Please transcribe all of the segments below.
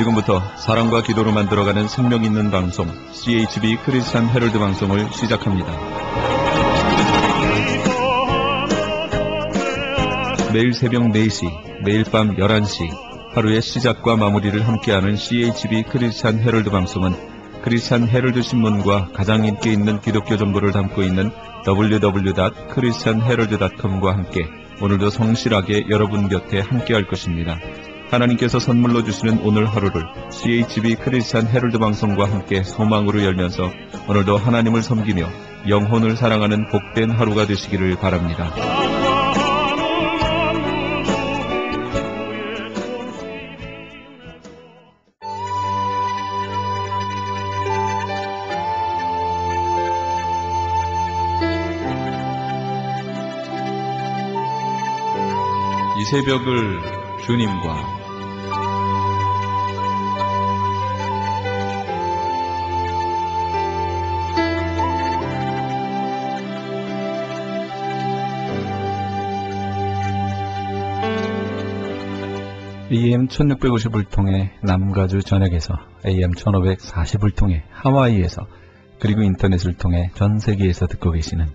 지금부터 사랑과 기도로 만들어가는 생명 있는 방송 CHB 크리스찬 헤럴드 방송을 시작합니다. 매일 새벽 4시, 매일 밤 11시 하루의 시작과 마무리를 함께하는 CHB 크리스찬 헤럴드 방송은 크리스찬 헤럴드 신문과 가장 인기 있는 기독교 정보를 담고 있는 www.christianherald.com과 함께 오늘도 성실하게 여러분 곁에 함께할 것입니다. 하나님께서 선물로 주시는 오늘 하루를 CHB 크리스찬 헤럴드 방송과 함께 소망으로 열면서 오늘도 하나님을 섬기며 영혼을 사랑하는 복된 하루가 되시기를 바랍니다. 이 새벽을 주님과 AM 1650을 통해 남가주 전역에서 AM 1540을 통해 하와이에서 그리고 인터넷을 통해 전 세계에서 듣고 계시는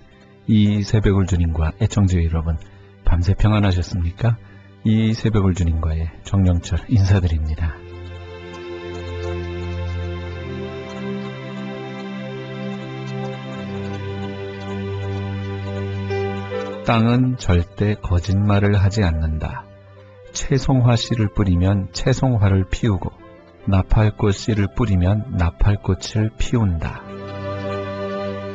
이 새벽을 주님과 애청자 여러분, 밤새 평안하셨습니까? 이 새벽을 주님과의 정영철 인사드립니다. 땅은 절대 거짓말을 하지 않는다. 채송화 씨를 뿌리면 채송화를 피우고 나팔꽃 씨를 뿌리면 나팔꽃을 피운다.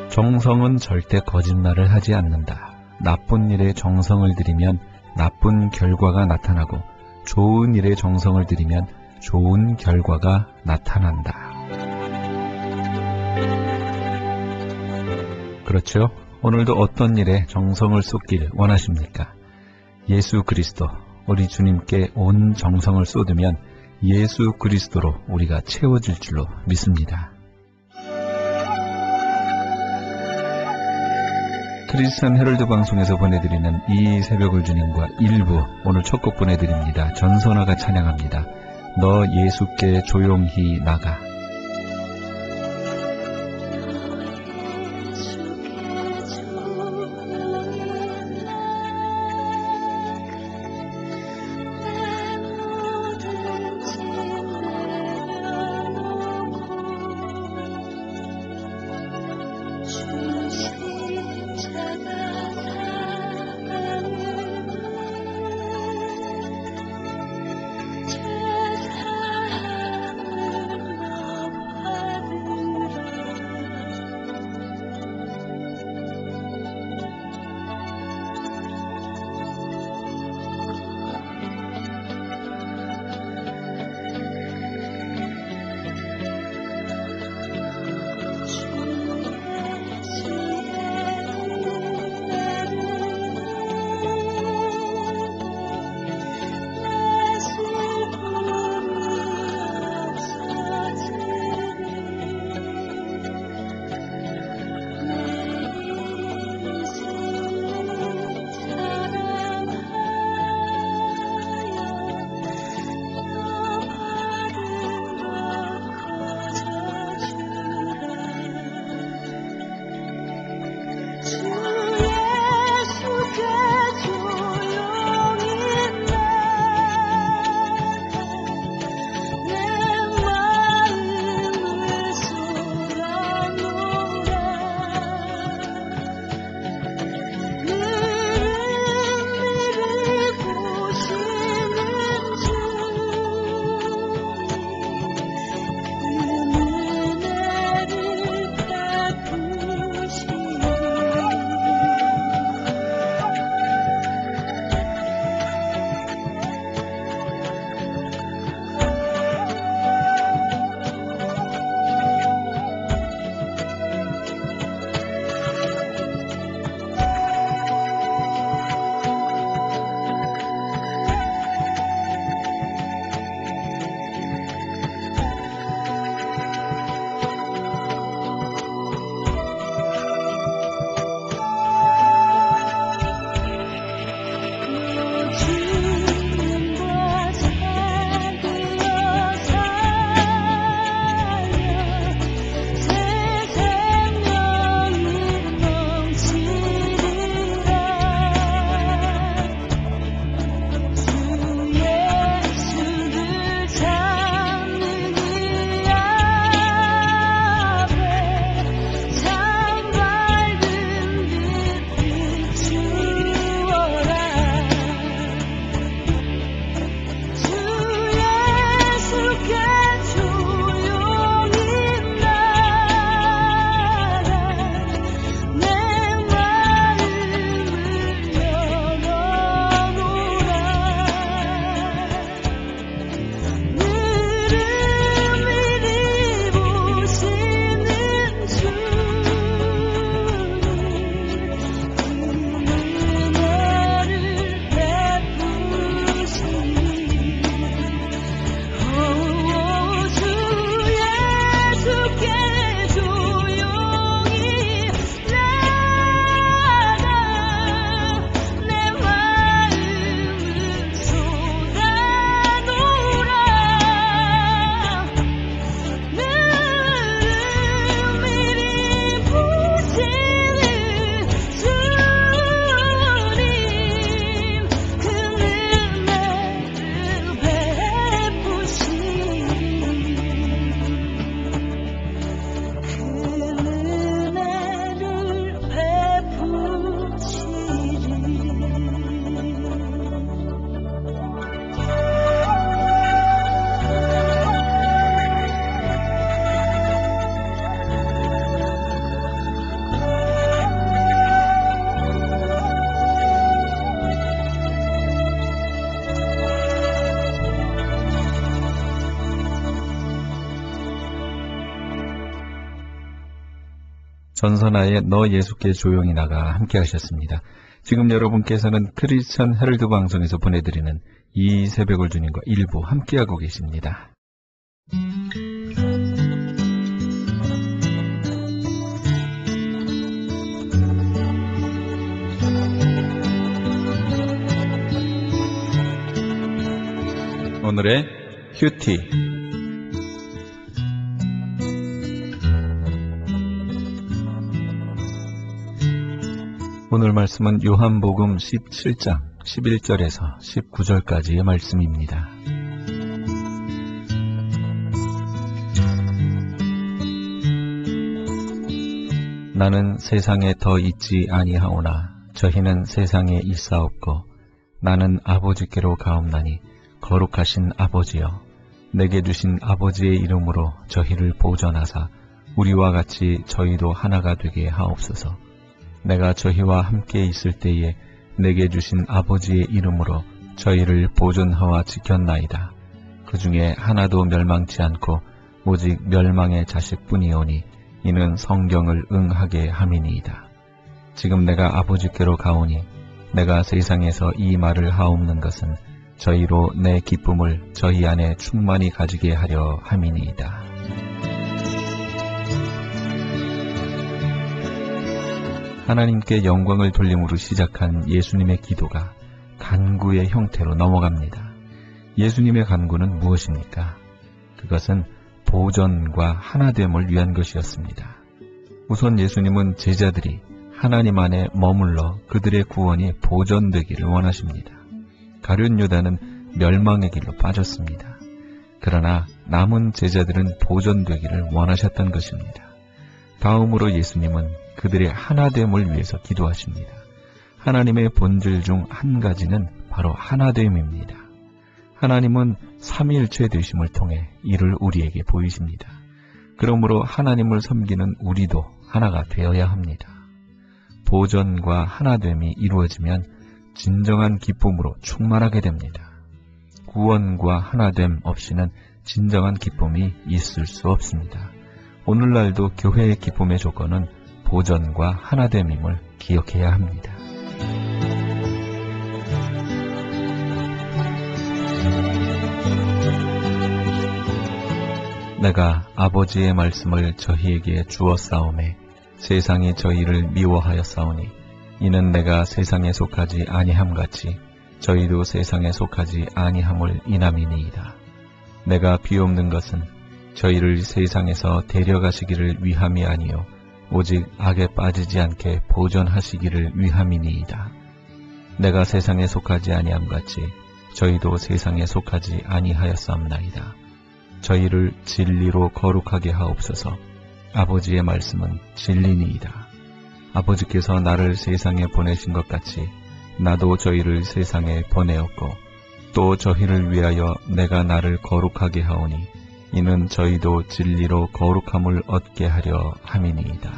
정성은 절대 거짓말을 하지 않는다. 나쁜 일에 정성을 들이면 나쁜 결과가 나타나고 좋은 일에 정성을 들이면 좋은 결과가 나타난다. 그렇죠? 오늘도 어떤 일에 정성을 쏟기를 원하십니까? 예수 그리스도, 우리 주님께 온 정성을 쏟으면 예수 그리스도로 우리가 채워질 줄로 믿습니다. 크리스찬 헤럴드 방송에서 보내드리는 이 새벽을 주님과 1부, 오늘 첫 곡 보내드립니다. 전선화가 찬양합니다. 너 예수께 조용히 나가. 전선아의 너 예수께 조용히 나가 함께 하셨습니다. 지금 여러분께서는 크리스천 헤럴드 방송에서 보내드리는 이 새벽을 주님과 일부 함께하고 계십니다. 오늘의 큐티. 오늘 말씀은 요한복음 17장 11절에서 19절까지의 말씀입니다. 나는 세상에 더 있지 아니하오나 저희는 세상에 있사옵고 나는 아버지께로 가옵나니 거룩하신 아버지여 내게 주신 아버지의 이름으로 저희를 보존하사 우리와 같이 저희도 하나가 되게 하옵소서. 내가 저희와 함께 있을 때에 내게 주신 아버지의 이름으로 저희를 보존하와 지켰나이다. 그 중에 하나도 멸망치 않고 오직 멸망의 자식뿐이오니 이는 성경을 응하게 함이니이다. 지금 내가 아버지께로 가오니 내가 세상에서 이 말을 하옵는 것은 저희로 내 기쁨을 저희 안에 충만히 가지게 하려 함이니이다. 하나님께 영광을 돌림으로 시작한 예수님의 기도가 간구의 형태로 넘어갑니다. 예수님의 간구는 무엇입니까? 그것은 보전과 하나됨을 위한 것이었습니다. 우선 예수님은 제자들이 하나님 안에 머물러 그들의 구원이 보전되기를 원하십니다. 가룟 유다는 멸망의 길로 빠졌습니다. 그러나 남은 제자들은 보전되기를 원하셨던 것입니다. 다음으로 예수님은 그들의 하나됨을 위해서 기도하십니다. 하나님의 본질 중 한 가지는 바로 하나됨입니다. 하나님은 삼위일체 되심을 통해 이를 우리에게 보이십니다. 그러므로 하나님을 섬기는 우리도 하나가 되어야 합니다. 보전과 하나됨이 이루어지면 진정한 기쁨으로 충만하게 됩니다. 구원과 하나됨 없이는 진정한 기쁨이 있을 수 없습니다. 오늘날도 교회의 기쁨의 조건은 보전과 하나됨임을 기억해야 합니다. 내가 아버지의 말씀을 저희에게 주었사오매 세상이 저희를 미워하였사오니 이는 내가 세상에 속하지 아니함같이 저희도 세상에 속하지 아니함을 인함이니이다. 내가 비옵는 것은 저희를 세상에서 데려가시기를 위함이 아니요 오직 악에 빠지지 않게 보존하시기를 위함이니이다. 내가 세상에 속하지 아니함같이 저희도 세상에 속하지 아니하였사옵나이다. 저희를 진리로 거룩하게 하옵소서. 아버지의 말씀은 진리니이다. 아버지께서 나를 세상에 보내신 것 같이 나도 저희를 세상에 보내었고 또 저희를 위하여 내가 나를 거룩하게 하오니 이는 저희도 진리로 거룩함을 얻게 하려 함이니이다.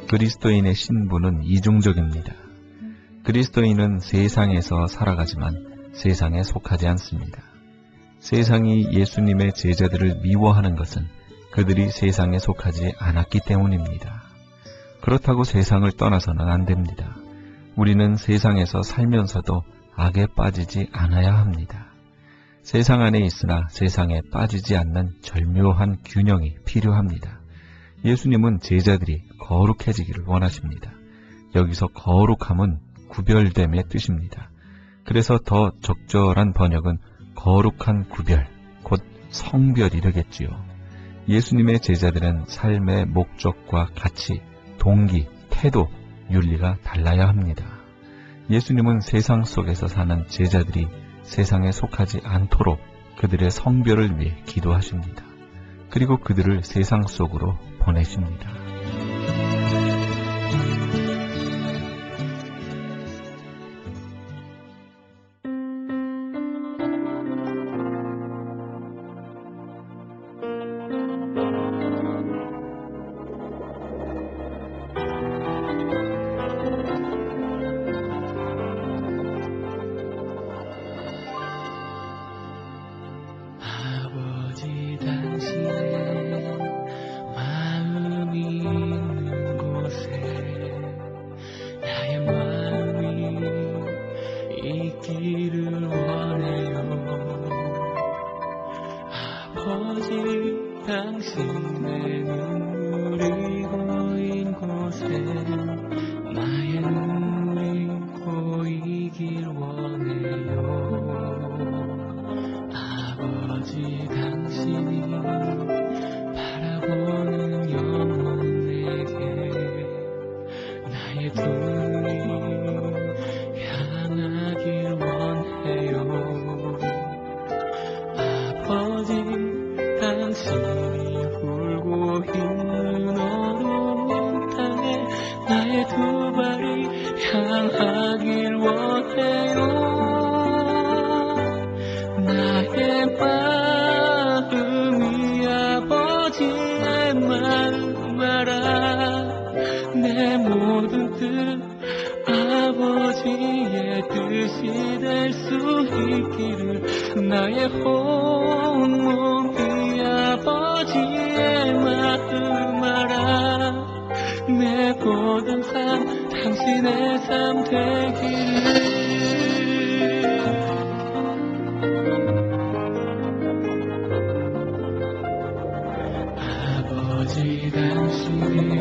그리스도인의 신분은 이중적입니다. 그리스도인은 세상에서 살아가지만 세상에 속하지 않습니다. 세상이 예수님의 제자들을 미워하는 것은 그들이 세상에 속하지 않았기 때문입니다. 그렇다고 세상을 떠나서는 안 됩니다. 우리는 세상에서 살면서도 악에 빠지지 않아야 합니다. 세상 안에 있으나 세상에 빠지지 않는 절묘한 균형이 필요합니다. 예수님은 제자들이 거룩해지기를 원하십니다. 여기서 거룩함은 구별됨의 뜻입니다. 그래서 더 적절한 번역은 거룩한 구별, 곧 성별이 되겠지요. 예수님의 제자들은 삶의 목적과 가치, 동기, 태도, 윤리가 달라야 합니다. 예수님은 세상 속에서 사는 제자들이 세상에 속하지 않도록 그들의 성별을 위해 기도하십니다. 그리고 그들을 세상 속으로 보내십니다. 당신의 눈물이 고인 곳에 나의 눈물이 고이길 원해요. 아버지 당신이 바라보는 영혼에게 나의 두 눈이 향하길 원해요. 아버지 당신이 울고 있는 어두운 땅에 나의 두 발이 향하길 원해요. 나의 마음이 아버지의 마음 알아. 내 모든 뜻 아버지의 뜻이 될 수 있기를. 나의 온몸이 아버지의 마음 알아. 내 모든 삶 당신의 삶 되기를. 아버지 당신의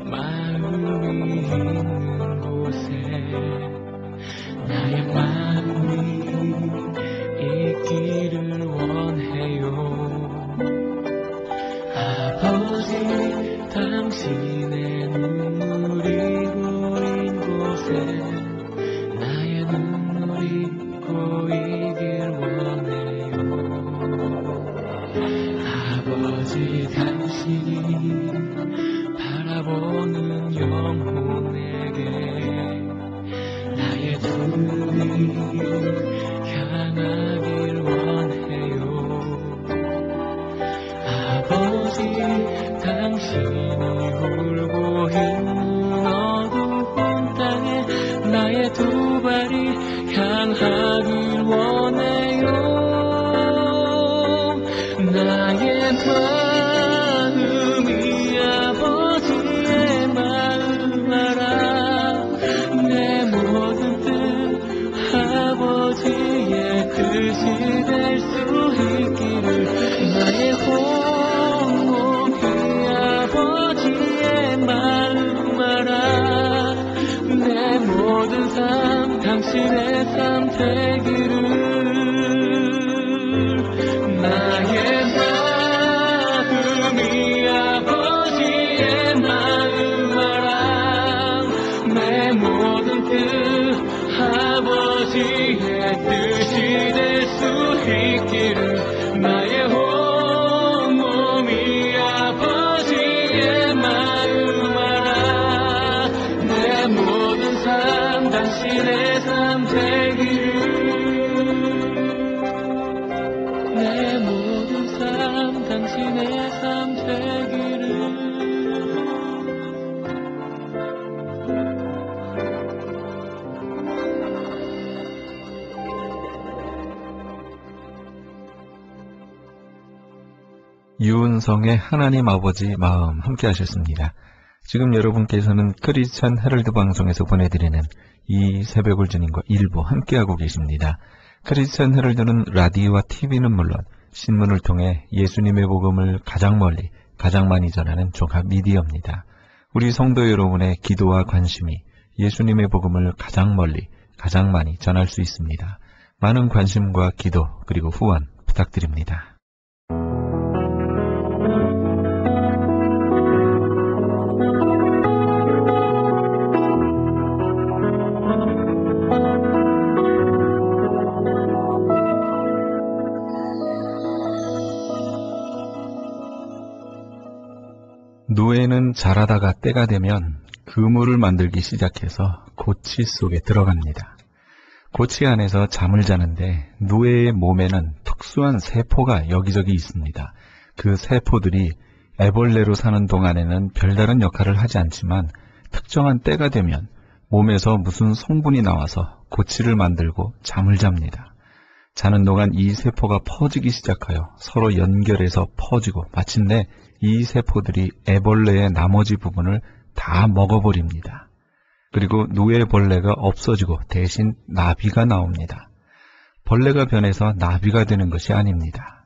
마음이 있는 곳에 나의 마음이 있기를 원해요. 아버지 당신의 눈물이 고인 곳에 나의 눈물이 고이길 원해요. 아버지 당신이 바라보는 영혼에게 나의 두 눈이 향하길 원해요. 아버지 당신이 울고 있는 어두운 땅에 나의 두 발이 향하길 원해요. 나의 마음이 아버지의 마음 알아. 내 모든 뜻 아버지의 뜻이 될 수 있기를. 나의 온몸이 아버지의 마음 알아. 내 모든 삶 당신의 삶 되기를. 나의 마음이 아버지의 마음 알아. 내 모든 뜻 아버지의 뜻이 될 수 있기를. 나의 온몸이 아버지의 마음 알아. 내 모든 삶 당신의 삶 되기를. 내 모든 삶 당신의 삶 되기를. 유은성의 하나님 아버지 마음 함께 하셨습니다. 지금 여러분께서는 크리스천 헤럴드 방송에서 보내드리는 이 새벽을 주님과 일부 함께하고 계십니다. 크리스천 헤럴드는 라디오와 TV는 물론 신문을 통해 예수님의 복음을 가장 멀리 가장 많이 전하는 종합 미디어입니다. 우리 성도 여러분의 기도와 관심이 예수님의 복음을 가장 멀리 가장 많이 전할 수 있습니다. 많은 관심과 기도 그리고 후원 부탁드립니다. 노예는 자라다가 때가 되면 그물을 만들기 시작해서 고치 속에 들어갑니다. 고치 안에서 잠을 자는데 노예의 몸에는 특수한 세포가 여기저기 있습니다. 그 세포들이 애벌레로 사는 동안에는 별다른 역할을 하지 않지만 특정한 때가 되면 몸에서 무슨 성분이 나와서 고치를 만들고 잠을 잡니다. 자는 동안 이 세포가 퍼지기 시작하여 서로 연결해서 퍼지고 마침내 이 세포들이 애벌레의 나머지 부분을 다 먹어버립니다. 그리고 노예벌레가 없어지고 대신 나비가 나옵니다. 벌레가 변해서 나비가 되는 것이 아닙니다.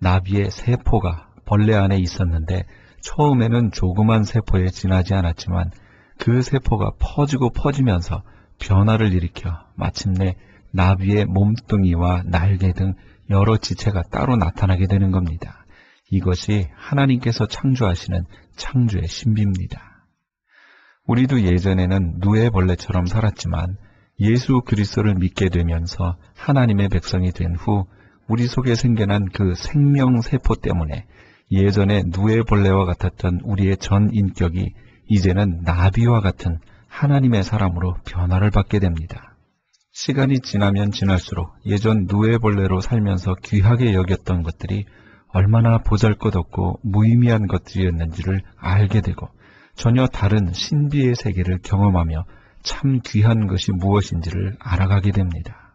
나비의 세포가 벌레 안에 있었는데 처음에는 조그만 세포에 지나지 않았지만 그 세포가 퍼지고 퍼지면서 변화를 일으켜 마침내 나비의 몸뚱이와 날개 등 여러 지체가 따로 나타나게 되는 겁니다. 이것이 하나님께서 창조하시는 창조의 신비입니다. 우리도 예전에는 누에벌레처럼 살았지만 예수 그리스도를 믿게 되면서 하나님의 백성이 된 후 우리 속에 생겨난 그 생명세포 때문에 예전에 누에벌레와 같았던 우리의 전 인격이 이제는 나비와 같은 하나님의 사람으로 변화를 받게 됩니다. 시간이 지나면 지날수록 예전 누에벌레로 살면서 귀하게 여겼던 것들이 얼마나 보잘것없고 무의미한 것들이었는지를 알게 되고 전혀 다른 신비의 세계를 경험하며 참 귀한 것이 무엇인지를 알아가게 됩니다.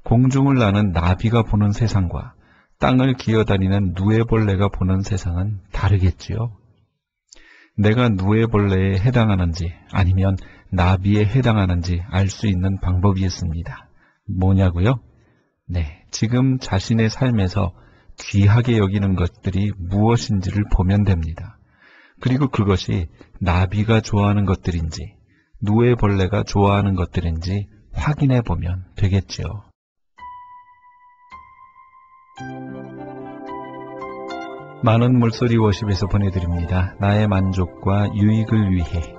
공중을 나는 나비가 보는 세상과 땅을 기어다니는 누에벌레가 보는 세상은 다르겠지요. 내가 누에벌레에 해당하는지 아니면 나비에 해당하는지 알 수 있는 방법이 있습니다. 뭐냐고요? 네, 지금 자신의 삶에서 귀하게 여기는 것들이 무엇인지를 보면 됩니다. 그리고 그것이 나비가 좋아하는 것들인지 누에벌레가 좋아하는 것들인지 확인해 보면 되겠지요. 많은 물소리 워십에서 보내드립니다. 나의 만족과 유익을 위해.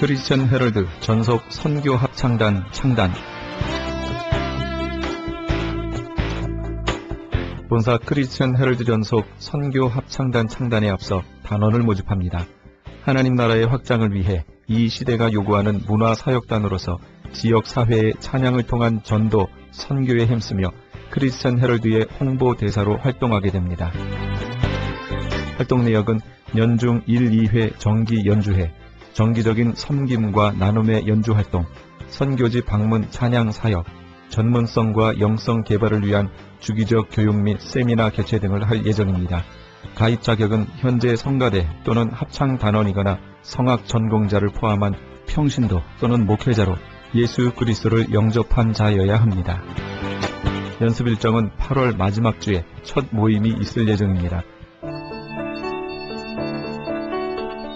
크리스천 헤럴드 전속 선교 합창단 창단. 본사 크리스천 헤럴드 전속 선교 합창단 창단에 앞서 단원을 모집합니다. 하나님 나라의 확장을 위해 이 시대가 요구하는 문화사역단으로서 지역사회의 찬양을 통한 전도, 선교에 힘쓰며 크리스천 헤럴드의 홍보대사로 활동하게 됩니다. 활동 내역은 연중 1, 2회 정기 연주회, 정기적인 섬김과 나눔의 연주활동, 선교지 방문 찬양 사역, 전문성과 영성 개발을 위한 주기적 교육 및 세미나 개최 등을 할 예정입니다. 가입 자격은 현재 성가대 또는 합창단원이거나 성악 전공자를 포함한 평신도 또는 목회자로 예수 그리스도를 영접한 자여야 합니다. 연습 일정은 8월 마지막 주에 첫 모임이 있을 예정입니다.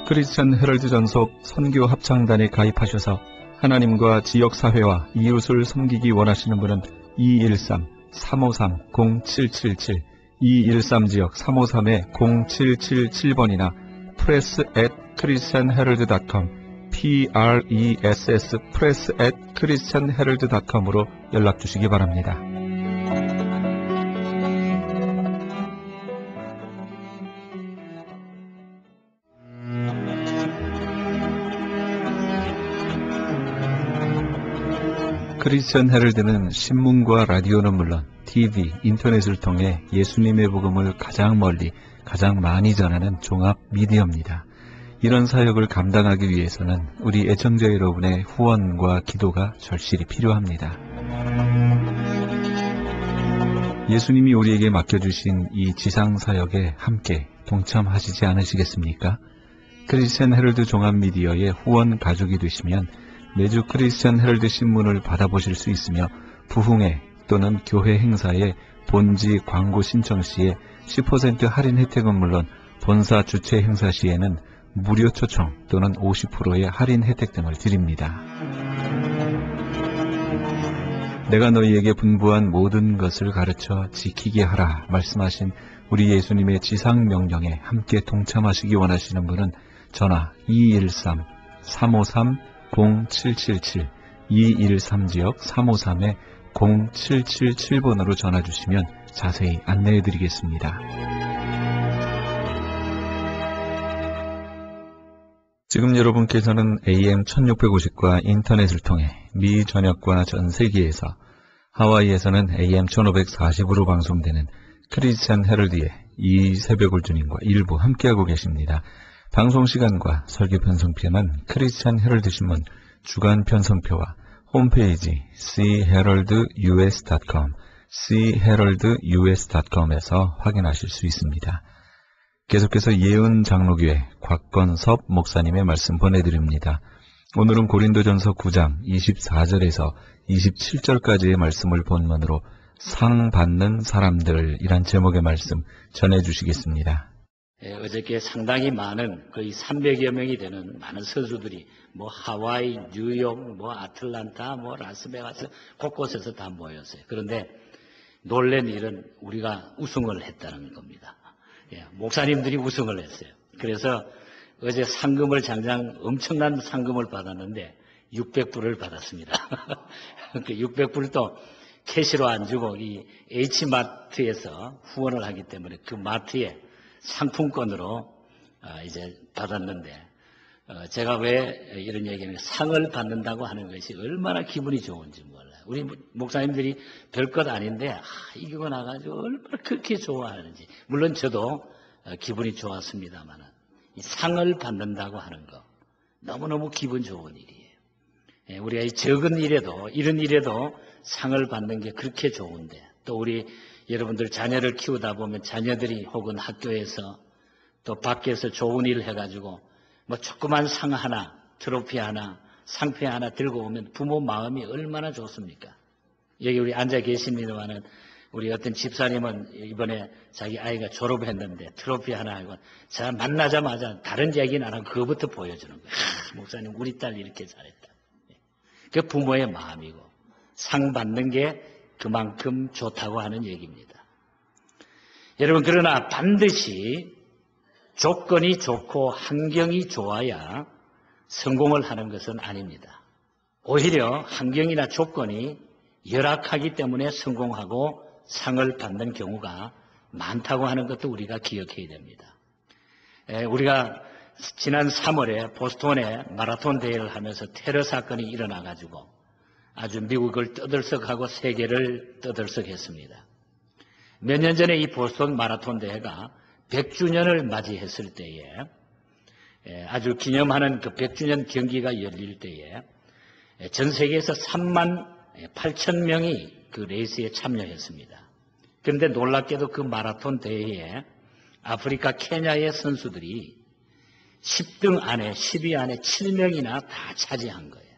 크리스천 헤럴드 전속 선교 합창단에 가입하셔서 하나님과 지역사회와 이웃을 섬기기 원하시는 분은 213-353-0777, 213지역 353-0777번이나 press@christianherald.com, press@christianherald.com으로 연락 주시기 바랍니다. 크리스천 헤럴드는 신문과 라디오는 물론 TV, 인터넷을 통해 예수님의 복음을 가장 멀리, 가장 많이 전하는 종합 미디어입니다. 이런 사역을 감당하기 위해서는 우리 애청자 여러분의 후원과 기도가 절실히 필요합니다. 예수님이 우리에게 맡겨주신 이 지상사역에 함께 동참하시지 않으시겠습니까? 크리스천 헤럴드 종합 미디어의 후원 가족이 되시면 매주 크리스천 헤럴드 신문을 받아보실 수 있으며 부흥회 또는 교회 행사에 본지 광고 신청 시에 10% 할인 혜택은 물론 본사 주최 행사 시에는 무료 초청 또는 50%의 할인 혜택 등을 드립니다. 내가 너희에게 분부한 모든 것을 가르쳐 지키게 하라 말씀하신 우리 예수님의 지상 명령에 함께 동참하시기 원하시는 분은 전화 213-353-0777, 213지역 353-0777번으로 전화 주시면 자세히 안내해 드리겠습니다. 지금 여러분께서는 AM 1650과 인터넷을 통해 미 전역과 전 세계에서, 하와이에서는 AM 1540으로 방송되는 크리스천 헤럴드의 이 새벽을 주님과 일부 함께하고 계십니다. 방송 시간과 설교 편성표는 크리스천 헤럴드 신문 주간 편성표와 홈페이지 cheraldus.com, cheraldus.com에서 확인하실 수 있습니다. 계속해서 예은 장로교회 곽건섭 목사님의 말씀 보내드립니다. 오늘은 고린도전서 9장 24절에서 27절까지의 말씀을 본문으로 상 받는 사람들이란 제목의 말씀 전해주시겠습니다. 어저께 상당히 많은 거의 300여 명이 되는 많은 선수들이 하와이, 뉴욕, 아틀란타, 라스베가스 곳곳에서 다 모였어요. 그런데 놀란 일은 우리가 우승을 했다는 겁니다. 목사님들이 우승을 했어요. 그래서 어제 상금을 장장 엄청난 상금을 받았는데 600불을 받았습니다. 그 600불도 캐시로 안 주고 이 H마트에서 후원을 하기 때문에 그 마트에 상품권으로 이제 받았는데, 제가 왜 이런 얘기하냐면 상을 받는다고 하는 것이 얼마나 기분이 좋은지 몰라요. 우리 목사님들이 별것 아닌데 이기고 나가지고 얼마나 그렇게 좋아하는지. 물론 저도 기분이 좋았습니다만 이 상을 받는다고 하는 거 너무너무 기분 좋은 일이에요. 우리가 이 적은 일에도, 이런 일에도 상을 받는 게 그렇게 좋은데, 또 우리 여러분들 자녀를 키우다 보면 자녀들이 혹은 학교에서 또 밖에서 좋은 일을 해가지고 조그만 상 하나, 트로피 하나, 상패 하나 들고 오면 부모 마음이 얼마나 좋습니까? 여기 우리 앉아 계십니다만은 우리 어떤 집사님은 이번에 자기 아이가 졸업했는데 트로피 하나 하고 제가 만나자마자 다른 얘기는 안 하고 그거부터 보여주는 거예요. 목사님 우리 딸 이렇게 잘했다. 그 부모의 마음이고, 상 받는 게 그만큼 좋다고 하는 얘기입니다. 여러분, 그러나 반드시 조건이 좋고 환경이 좋아야 성공을 하는 것은 아닙니다. 오히려 환경이나 조건이 열악하기 때문에 성공하고 상을 받는 경우가 많다고 하는 것도 우리가 기억해야 됩니다. 우리가 지난 3월에 보스턴에 마라톤 대회를 하면서 테러 사건이 일어나가지고 아주 미국을 떠들썩하고 세계를 떠들썩했습니다. 몇 년 전에 이 보스턴 마라톤 대회가 100주년을 맞이했을 때에 아주 기념하는 그 100주년 경기가 열릴 때에 전 세계에서 3만 8천 명이 그 레이스에 참여했습니다. 그런데 놀랍게도 그 마라톤 대회에 아프리카 케냐의 선수들이 10등 안에 10위 안에 7명이나 다 차지한 거예요.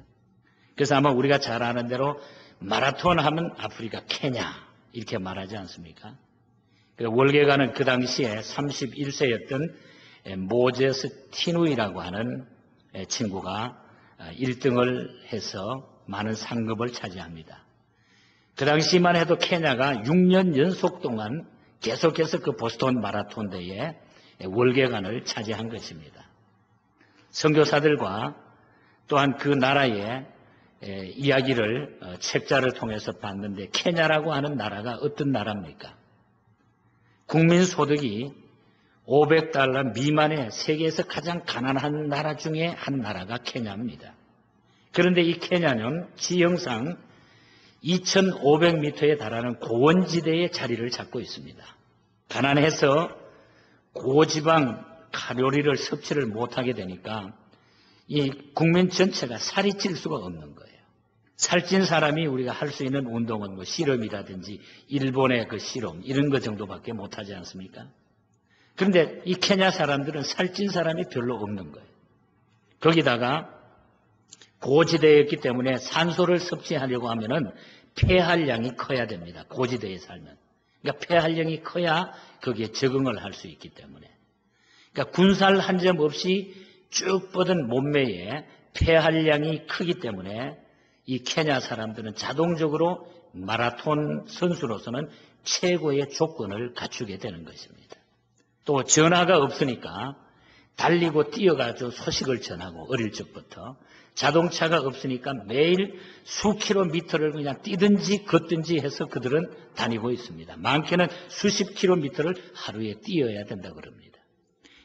그래서 아마 우리가 잘 아는 대로 마라톤 하면 아프리카 케냐 이렇게 말하지 않습니까? 월계가는 그 당시에 31세였던 모제스 티누이라고 하는 친구가 1등을 해서 많은 상금을 차지합니다. 그 당시만 해도 케냐가 6년 연속 동안 계속해서 그 보스턴 마라톤 대회에 월계관을 차지한 것입니다. 선교사들과 또한 그 나라의 이야기를 책자를 통해서 봤는데 케냐라고 하는 나라가 어떤 나라입니까? 국민 소득이 $500 미만의 세계에서 가장 가난한 나라 중에 한 나라가 케냐입니다. 그런데 이 케냐는 지형상 2,500m에 달하는 고원지대의 자리를 잡고 있습니다. 가난해서 고지방 칼로리를 섭취를 못하게 되니까 이 국민 전체가 살이 찔 수가 없는 거예요. 살찐 사람이 우리가 할 수 있는 운동은 뭐 씨름이라든지 일본의 그 씨름 이런 것 정도밖에 못하지 않습니까? 그런데 이 케냐 사람들은 살찐 사람이 별로 없는 거예요. 거기다가 고지대였기 때문에 산소를 섭취하려고 하면은 폐활량이 커야 됩니다. 고지대에 살면. 그러니까 폐활량이 커야 거기에 적응을 할 수 있기 때문에. 그러니까 군살 한 점 없이 쭉 뻗은 몸매에 폐활량이 크기 때문에 이 케냐 사람들은 자동적으로 마라톤 선수로서는 최고의 조건을 갖추게 되는 것입니다. 또 전화가 없으니까 달리고 뛰어가지고 소식을 전하고 어릴 적부터 자동차가 없으니까 매일 수킬로미터를 그냥 뛰든지 걷든지 해서 그들은 다니고 있습니다. 많게는 수십 킬로미터를 하루에 뛰어야 된다고 그럽니다.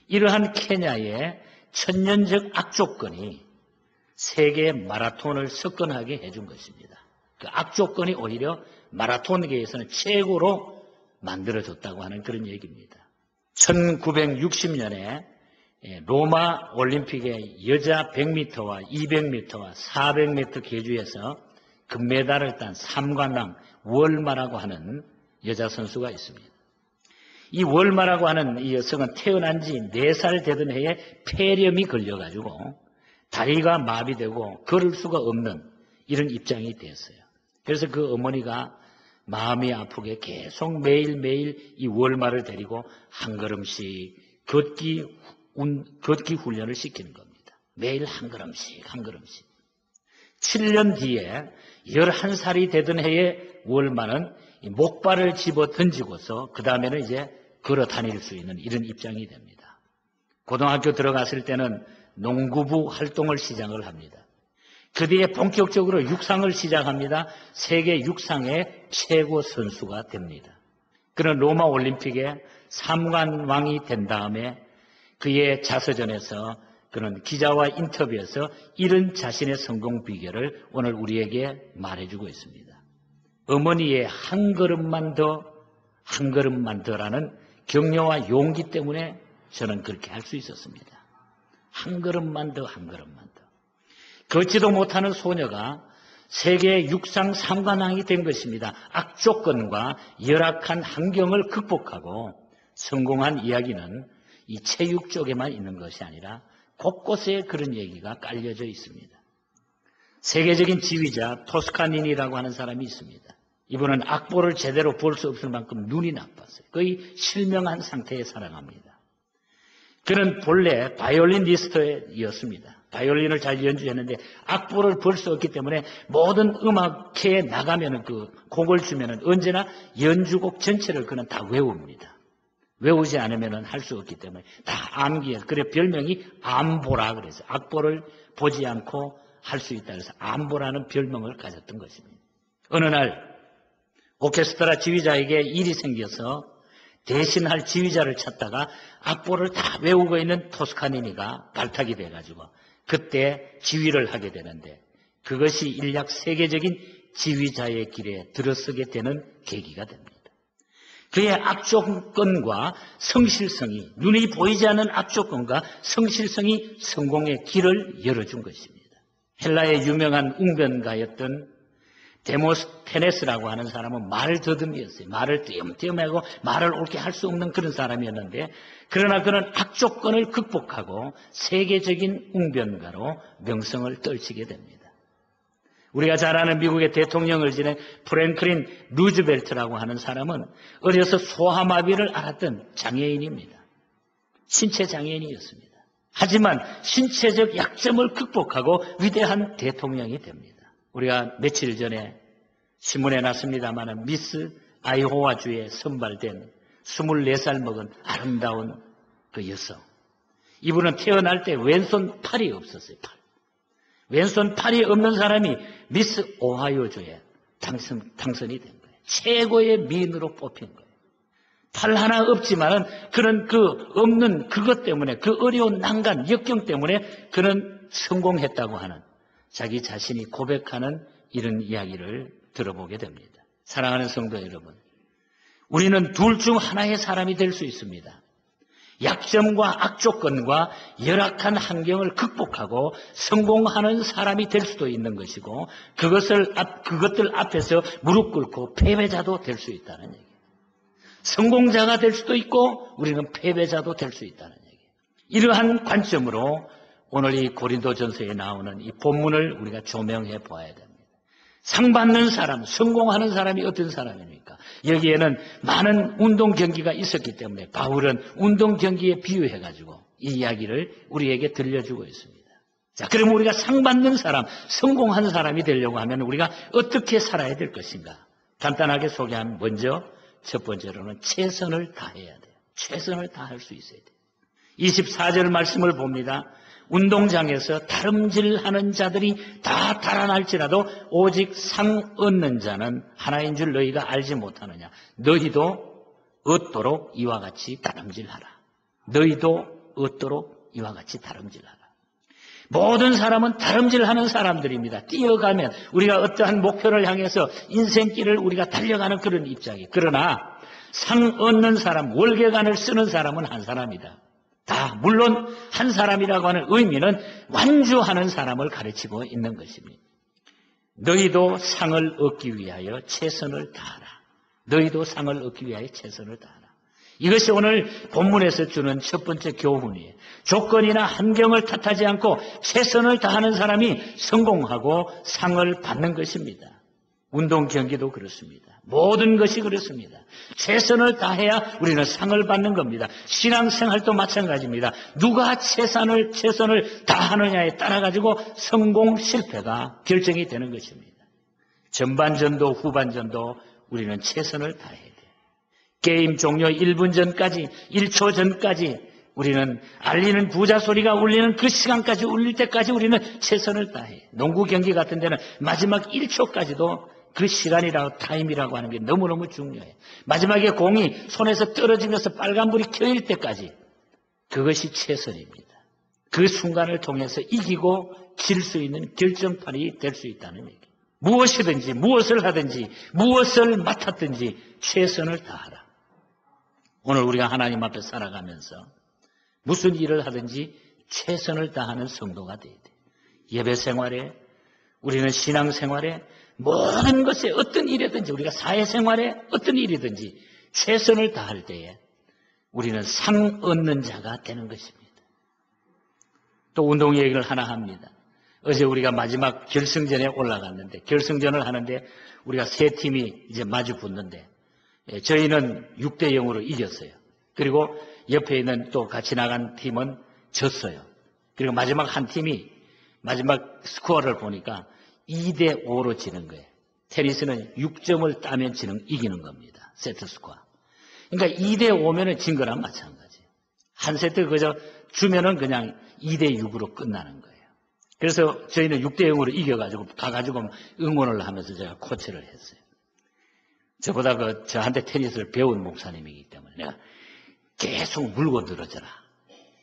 이러한 케냐의 천년적 악조건이 세계 마라톤을 석권하게 해준 것입니다. 그 악조건이 오히려 마라톤계에서는 최고로 만들어졌다고 하는 그런 얘기입니다. 1960년에 로마 올림픽의 여자 100m와 200m와 400m 계주에서 금메달을 딴 삼관왕 월마라고 하는 여자 선수가 있습니다. 이 월마라고 하는 이 여성은 태어난 지 4살 되던 해에 폐렴이 걸려가지고 다리가 마비되고 걸을 수가 없는 이런 입장이 됐어요. 그래서 그 어머니가 마음이 아프게 계속 매일매일 이 월마를 데리고 한 걸음씩 걷기 훈련을 시키는 겁니다. 매일 한 걸음씩 한 걸음씩. 7년 뒤에 11살이 되던 해에 월마는 목발을 집어 던지고서 그 다음에는 이제 걸어 다닐 수 있는 이런 입장이 됩니다. 고등학교 들어갔을 때는 농구부 활동을 시작을 합니다. 그 뒤에 본격적으로 육상을 시작합니다. 세계 육상의 최고 선수가 됩니다. 그런 로마 올림픽에 삼관왕이 된 다음에 그의 자서전에서 그런 기자와 인터뷰에서 이런 자신의 성공 비결을 오늘 우리에게 말해주고 있습니다. 어머니의 한 걸음만 더라는 격려와 용기 때문에 저는 그렇게 할 수 있었습니다. 한 걸음만 더. 걷지도 못하는 소녀가 세계 육상 삼관왕이 된 것입니다. 악조건과 열악한 환경을 극복하고 성공한 이야기는 이 체육 쪽에만 있는 것이 아니라 곳곳에 그런 얘기가 깔려져 있습니다. 세계적인 지휘자 토스카니니라고 하는 사람이 있습니다. 이분은 악보를 제대로 볼 수 없을 만큼 눈이 나빴어요. 거의 실명한 상태에 살아갑니다. 그는 본래 바이올리니스트였습니다. 바이올린을 잘 연주했는데 악보를 볼 수 없기 때문에 모든 음악회에 나가면은 그 곡을 주면은 언제나 연주곡 전체를 그는 다 외웁니다. 외우지 않으면은 할 수 없기 때문에 다 암기해서 그래 별명이 암보라 그래서 악보를 보지 않고 할 수 있다. 그래서 안보라는 별명을 가졌던 것입니다. 어느 날 오케스트라 지휘자에게 일이 생겨서 대신할 지휘자를 찾다가 악보를 다 외우고 있는 토스카니니가 발탁이 돼가지고 그때 지휘를 하게 되는데 그것이 인략 세계적인 지휘자의 길에 들어서게 되는 계기가 됩니다. 그의 악조건과 성실성이, 눈이 보이지 않는 악조건과 성실성이 성공의 길을 열어준 것입니다. 헬라의 유명한 웅변가였던 데모스테네스라고 하는 사람은 말더듬이었어요. 말을 띄엄띄엄하고 말을 옳게 할 수 없는 그런 사람이었는데 그러나 그는 악조건을 극복하고 세계적인 웅변가로 명성을 떨치게 됩니다. 우리가 잘 아는 미국의 대통령을 지낸 프랭클린 루즈벨트라고 하는 사람은 어려서 소아마비를 앓았던 장애인입니다. 신체 장애인이었습니다. 하지만 신체적 약점을 극복하고 위대한 대통령이 됩니다. 우리가 며칠 전에 신문에 났습니다만 미스 아이오와주에 선발된 24살 먹은 아름다운 그 여성. 이분은 태어날 때 왼손 팔이 없었어요. 왼손 팔이 없는 사람이 미스 오하이오주에 당선이 된 거예요. 최고의 미인으로 뽑힌 거예요. 팔 하나 없지만은 그는 그 없는 그것 때문에 그 어려운 난간, 역경 때문에 그는 성공했다고 하는 자기 자신이 고백하는 이런 이야기를 들어보게 됩니다. 사랑하는 성도 여러분, 우리는 둘 중 하나의 사람이 될 수 있습니다. 약점과 악조건과 열악한 환경을 극복하고 성공하는 사람이 될 수도 있는 것이고 그것들 앞에서 무릎 꿇고 패배자도 될 수 있다는 얘기예요. 성공자가 될 수도 있고 우리는 패배자도 될 수 있다는 얘기예요. 이러한 관점으로 오늘 이 고린도전서에 나오는 이 본문을 우리가 조명해 보아야 됩니다. 상 받는 사람, 성공하는 사람이 어떤 사람입니까? 여기에는 많은 운동 경기가 있었기 때문에 바울은 운동 경기에 비유해가지고 이 이야기를 우리에게 들려주고 있습니다. 자, 그럼 우리가 상 받는 사람, 성공한 사람이 되려고 하면 우리가 어떻게 살아야 될 것인가? 간단하게 소개하면 먼저 첫 번째로는 최선을 다해야 돼요. 최선을 다할 수 있어야 돼요. 24절 말씀을 봅니다. 운동장에서 다름질하는 자들이 다 달아날지라도 오직 상 얻는 자는 하나인 줄 너희가 알지 못하느냐. 너희도 얻도록 이와 같이 다름질하라. 너희도 얻도록 이와 같이 다름질하라. 모든 사람은 다름질하는 사람들입니다. 뛰어가면 우리가 어떠한 목표를 향해서 인생길을 우리가 달려가는 그런 입장이에요. 그러나 상 얻는 사람, 월계관을 쓰는 사람은 한 사람이다. 다 물론 한 사람이라고 하는 의미는 완주하는 사람을 가르치고 있는 것입니다. 너희도 상을 얻기 위하여 최선을 다하라. 너희도 상을 얻기 위하여 최선을 다하라. 이것이 오늘 본문에서 주는 첫 번째 교훈이에요. 조건이나 환경을 탓하지 않고 최선을 다하는 사람이 성공하고 상을 받는 것입니다. 운동 경기도 그렇습니다. 모든 것이 그렇습니다. 최선을 다해야 우리는 상을 받는 겁니다. 신앙생활도 마찬가지입니다. 누가 최선을 다하느냐에 따라 가지고 성공 실패가 결정이 되는 것입니다. 전반전도 후반전도 우리는 최선을 다해야 돼요. 게임 종료 1분 전까지, 1초 전까지 우리는 알리는 부자 소리가 울리는 그 시간까지 울릴 때까지 우리는 최선을 다해요. 농구 경기 같은 데는 마지막 1초까지도 그 시간이라고 타임이라고 하는 게 너무너무 중요해요. 마지막에 공이 손에서 떨어지면서 빨간불이 켜일 때까지 그것이 최선입니다. 그 순간을 통해서 이기고 질 수 있는 결정판이 될 수 있다는 얘기예요. 무엇이든지 무엇을 하든지 무엇을 맡았든지 최선을 다하라. 오늘 우리가 하나님 앞에 살아가면서 무슨 일을 하든지 최선을 다하는 성도가 돼야 돼요. 예배 생활에, 우리는 신앙 생활에, 모든 것에 어떤 일이든지 우리가 사회생활에 어떤 일이든지 최선을 다할 때에 우리는 상 얻는 자가 되는 것입니다. 또 운동 얘기를 하나 합니다. 어제 우리가 마지막 결승전에 올라갔는데 결승전을 하는데 우리가 세 팀이 이제 마주 붙는데 저희는 6대 0으로 이겼어요. 그리고 옆에 있는 또 같이 나간 팀은 졌어요. 그리고 마지막 한 팀이 마지막 스코어를 보니까 2대 5로 지는 거예요. 테니스는 6점을 따면 이기는 겁니다. 세트 스코어. 그러니까 2대 5면은 진 거랑 마찬가지예요. 한 세트 그저 주면은 그냥 2대 6으로 끝나는 거예요. 그래서 저희는 6대0으로 이겨가지고 가가지고 응원을 하면서 제가 코치를 했어요. 저보다 저한테 테니스를 배운 목사님이기 때문에 내가 계속 물고 늘어져라.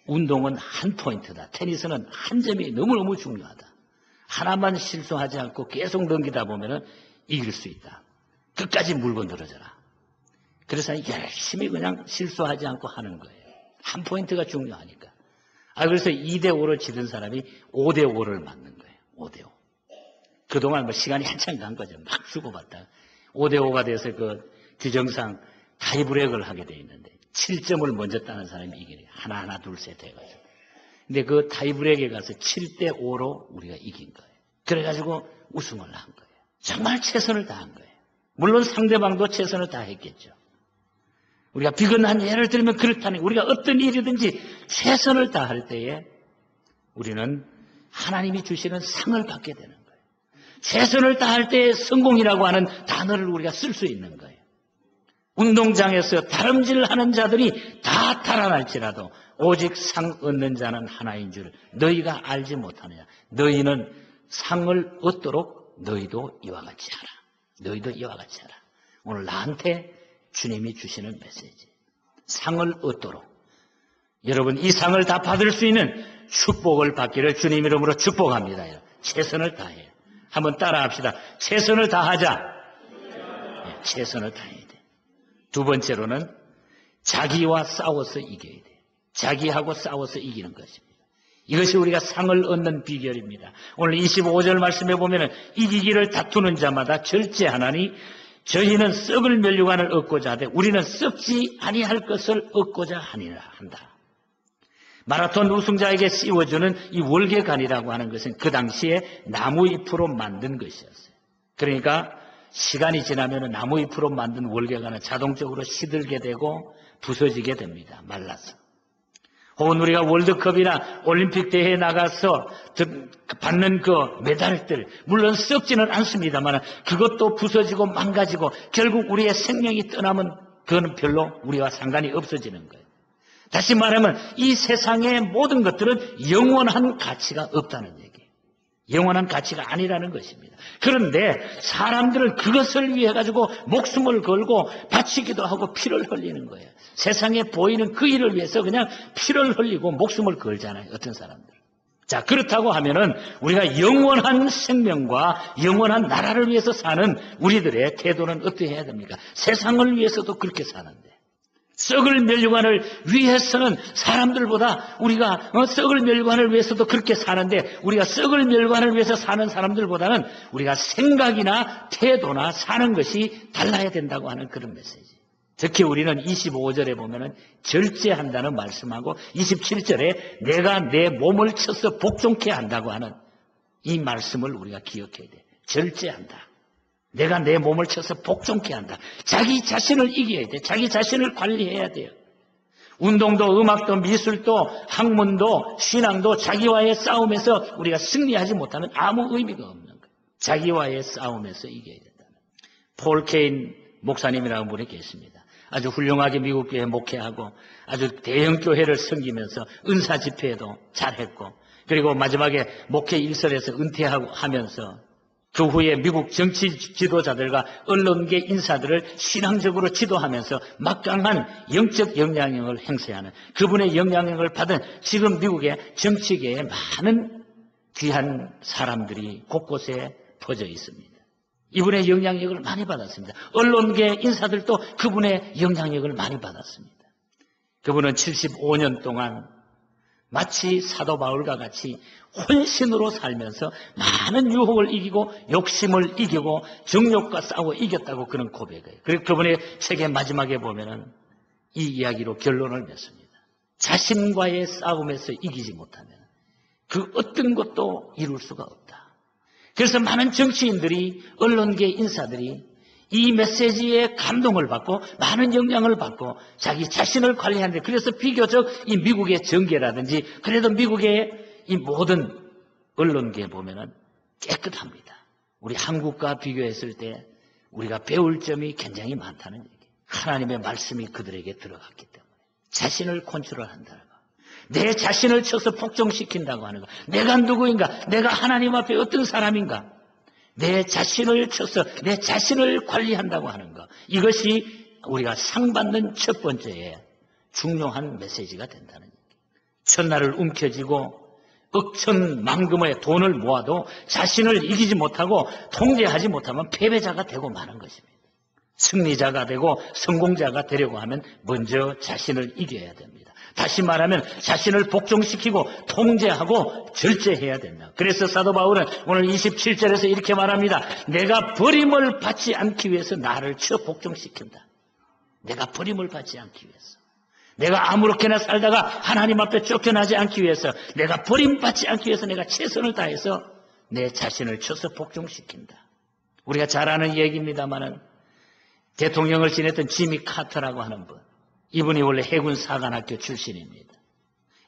운동은 한 포인트다. 테니스는 한 점이 너무너무 중요하다. 하나만 실수하지 않고 계속 넘기다 보면은 이길 수 있다. 끝까지 물고 늘어져라. 그래서 열심히 그냥 실수하지 않고 하는 거예요. 한 포인트가 중요하니까. 그래서 2대5를 치던 사람이 5대5를 맞는 거예요. 5대5. 그동안 뭐 시간이 한참 간 거죠. 막 주고받다가. 5대5가 돼서 규정상 타이브레이크를 하게 돼 있는데 7점을 먼저 따는 사람이 이기네요. 하나, 둘, 셋 해가지고. 근데 그 타이브레이크에 가서 7대5로 우리가 이긴 거예요. 그래가지고 우승을 한 거예요. 정말 최선을 다한 거예요. 물론 상대방도 최선을 다했겠죠. 우리가 비근한 예를 들면 그렇다니 우리가 어떤 일이든지 최선을 다할 때에 우리는 하나님이 주시는 상을 받게 되는 거예요. 최선을 다할 때에 성공이라고 하는 단어를 우리가 쓸 수 있는 거예요. 운동장에서 다름질하는 자들이 다 달아날지라도 오직 상 얻는 자는 하나인 줄 너희가 알지 못하느냐. 너희는 상을 얻도록 너희도 이와 같이 하라. 너희도 이와 같이 하라. 오늘 나한테 주님이 주시는 메시지. 상을 얻도록. 여러분 이 상을 다 받을 수 있는 축복을 받기를 주님 이름으로 축복합니다. 최선을 다해요. 한번 따라합시다. 최선을 다하자. 네, 최선을 다해야 돼. 두 번째로는 자기와 싸워서 이겨야 돼. 자기하고 싸워서 이기는 것입니다. 이것이 우리가 상을 얻는 비결입니다. 오늘 25절 말씀에 보면 이기기를 다투는 자마다 절제하나니 저희는 썩을 면류관을 얻고자 하되 우리는 썩지 아니할 것을 얻고자 하니라 한다. 마라톤 우승자에게 씌워주는 이 월계관이라고 하는 것은 그 당시에 나무잎으로 만든 것이었어요. 그러니까 시간이 지나면 나무잎으로 만든 월계관은 자동적으로 시들게 되고 부서지게 됩니다. 말라서. 혹은 우리가 월드컵이나 올림픽 대회에 나가서 받는 그 메달들 물론 썩지는 않습니다만 그것도 부서지고 망가지고 결국 우리의 생명이 떠나면 그거는 별로 우리와 상관이 없어지는 거예요. 다시 말하면 이 세상의 모든 것들은 영원한 가치가 없다는 얘기예요. 영원한 가치가 아니라는 것입니다. 그런데 사람들은 그것을 위해 가지고 목숨을 걸고 바치기도 하고 피를 흘리는 거예요. 세상에 보이는 그 일을 위해서 그냥 피를 흘리고 목숨을 걸잖아요. 어떤 사람들. 자, 그렇다고 하면은 우리가 영원한 생명과 영원한 나라를 위해서 사는 우리들의 태도는 어떻게 해야 됩니까? 세상을 위해서도 그렇게 사는데. 썩을 멸류관을 위해서는 사람들보다 우리가 썩을 멸류관을 위해서도 그렇게 사는데 우리가 썩을 멸류관을 위해서 사는 사람들보다는 우리가 생각이나 태도나 사는 것이 달라야 된다고 하는 그런 메시지. 특히 우리는 25절에 보면은 절제한다는 말씀하고 27절에 내가 내 몸을 쳐서 복종케 한다고 하는 이 말씀을 우리가 기억해야 돼. 절제한다. 내가 내 몸을 쳐서 복종케 한다. 자기 자신을 이겨야 돼. 자기 자신을 관리해야 돼요. 운동도 음악도 미술도 학문도 신앙도 자기와의 싸움에서 우리가 승리하지 못하면 아무 의미가 없는 거예요. 자기와의 싸움에서 이겨야 된다. 폴 케인 목사님이라는 분이 계십니다. 아주 훌륭하게 미국 교회 목회하고 아주 대형 교회를 섬기면서 은사 집회에도 잘했고 그리고 마지막에 목회 일설에서 은퇴하고 하면서 그 후에 미국 정치 지도자들과 언론계 인사들을 신앙적으로 지도하면서 막강한 영적 영향력을 행사하는 그분의 영향력을 받은 지금 미국의 정치계에 많은 귀한 사람들이 곳곳에 퍼져 있습니다. 이분의 영향력을 많이 받았습니다. 언론계 인사들도 그분의 영향력을 많이 받았습니다. 그분은 75년 동안 마치 사도 바울과 같이 혼신으로 살면서 많은 유혹을 이기고 욕심을 이기고 정욕과 싸워 이겼다고 그런 고백해요. 그리고 그분의 책의 마지막에 보면은 이 이야기로 결론을 맺습니다. 자신과의 싸움에서 이기지 못하면 그 어떤 것도 이룰 수가 없다. 그래서 많은 정치인들이 언론계 인사들이 이 메시지에 감동을 받고 많은 영향을 받고 자기 자신을 관리하는데 그래서 비교적 이 미국의 정계라든지 그래도 미국의 이 모든 언론계에 보면은 깨끗합니다. 우리 한국과 비교했을 때 우리가 배울 점이 굉장히 많다는 얘기예요. 하나님의 말씀이 그들에게 들어갔기 때문에 자신을 컨트롤한다는 거. 내 자신을 쳐서 복종시킨다고 하는 것. 내가 누구인가? 내가 하나님 앞에 어떤 사람인가? 내 자신을 쳐서 내 자신을 관리한다고 하는 것. 이것이 우리가 상 받는 첫 번째의 중요한 메시지가 된다는 얘기예요. 첫날을 움켜쥐고 억천만금의 돈을 모아도 자신을 이기지 못하고 통제하지 못하면 패배자가 되고 마는 것입니다. 승리자가 되고 성공자가 되려고 하면 먼저 자신을 이겨야 됩니다. 다시 말하면 자신을 복종시키고 통제하고 절제해야 된다. 그래서 사도 바울은 오늘 27절에서 이렇게 말합니다. 내가 버림을 받지 않기 위해서 나를 쳐 복종시킨다. 내가 버림을 받지 않기 위해서. 내가 아무렇게나 살다가 하나님 앞에 쫓겨나지 않기 위해서, 내가 버림받지 않기 위해서 내가 최선을 다해서 내 자신을 쳐서 복종시킨다. 우리가 잘 아는 얘기입니다마는 대통령을 지냈던 지미 카터라고 하는 분, 이분이 원래 해군 사관학교 출신입니다.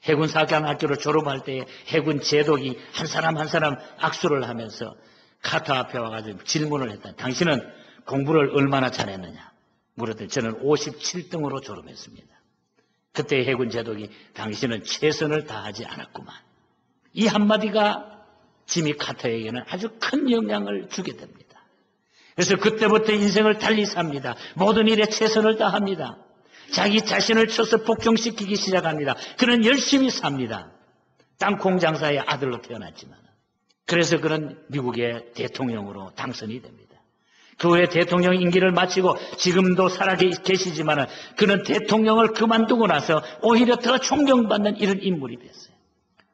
해군 사관학교를 졸업할 때 해군 제독이 한 사람 한 사람 악수를 하면서 카터 앞에 와가지고 질문을 했다. 당신은 공부를 얼마나 잘했느냐 물었더니 저는 57등으로 졸업했습니다. 그때 해군 제독이 당신은 최선을 다하지 않았구만. 이 한마디가 지미 카터에게는 아주 큰 영향을 주게 됩니다. 그래서 그때부터 인생을 달리 삽니다. 모든 일에 최선을 다합니다. 자기 자신을 쳐서 복종시키기 시작합니다. 그는 열심히 삽니다. 땅콩 장사의 아들로 태어났지만. 그래서 그는 미국의 대통령으로 당선이 됩니다. 그 후에 대통령 임기를 마치고 지금도 살아계시지만 그는 대통령을 그만두고 나서 오히려 더 존경받는 이런 인물이 됐어요.